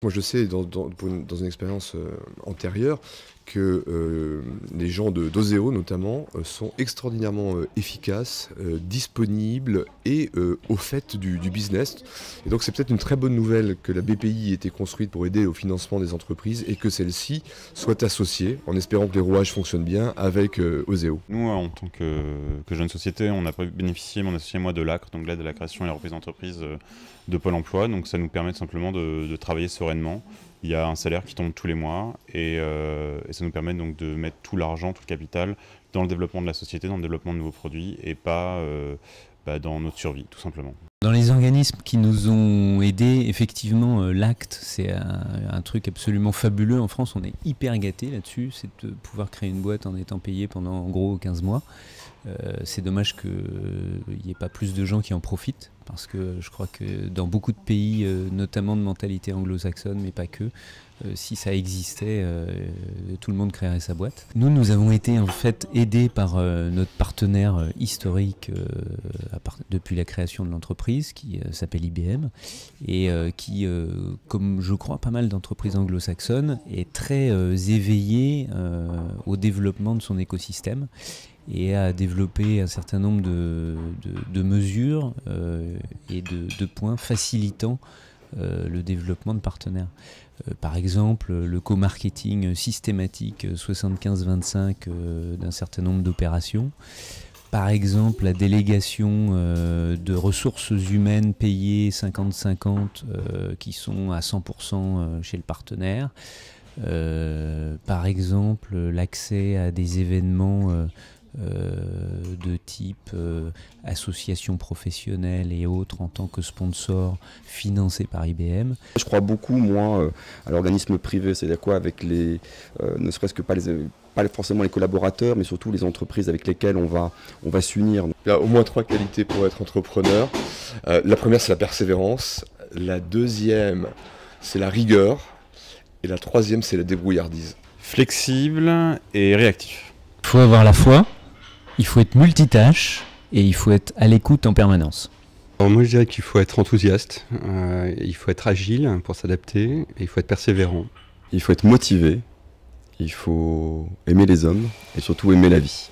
Moi, je sais, dans une expérience antérieure, que les gens d'Ozeo, notamment, sont extraordinairement efficaces, disponibles et au fait du business. Et donc, c'est peut-être une très bonne nouvelle que la BPI ait été construite pour aider au financement des entreprises et que celle-ci soit associée, en espérant que les rouages fonctionnent bien, avec Ozeo. Nous, en tant que jeune société, on a bénéficié, mon associé et moi, de l'ACRE, donc l'aide à la création et la reprise d'entreprise de Pôle emploi. Donc ça nous permet simplement de travailler sereinement. Il y a un salaire qui tombe tous les mois et ça nous permet donc de mettre tout l'argent, tout le capital dans le développement de la société, dans le développement de nouveaux produits et pas dans notre survie, tout simplement. Dans les organismes qui nous ont aidés, effectivement, l'ACT, c'est un truc absolument fabuleux. En France, on est hyper gâtés là-dessus. C'est de pouvoir créer une boîte en étant payé pendant, en gros, 15 mois. C'est dommage qu'il n'y ait pas plus de gens qui en profitent, parce que je crois que dans beaucoup de pays, notamment de mentalité anglo-saxonne, mais pas que, si ça existait, tout le monde créerait sa boîte. Nous avons été en fait aidés par notre partenaire historique depuis la création de l'entreprise, qui s'appelle IBM, et qui, comme je crois pas mal d'entreprises anglo-saxonnes, est très éveillé au développement de son écosystème et à développer un certain nombre de mesures et de points facilitant le développement de partenaires. Par exemple, le co-marketing systématique 75-25 d'un certain nombre d'opérations. Par exemple, la délégation de ressources humaines payées 50-50 qui sont à 100% chez le partenaire. Par exemple, l'accès à des événements de type association professionnelle et autres en tant que sponsor financé par IBM. Je crois beaucoup, moi, à l'organisme privé, c'est-à-dire quoi, avec les, ne serait-ce que pas forcément les collaborateurs, mais surtout les entreprises avec lesquelles on va s'unir. Il y a au moins 3 qualités pour être entrepreneur. La première, c'est la persévérance. La deuxième, c'est la rigueur. Et la troisième, c'est la débrouillardise. Flexible et réactif. Il faut avoir la foi, il faut être multitâche et il faut être à l'écoute en permanence. Alors moi je dirais qu'il faut être enthousiaste, il faut être agile pour s'adapter, et il faut être persévérant. Il faut être motivé, il faut aimer les hommes et surtout aimer la vie.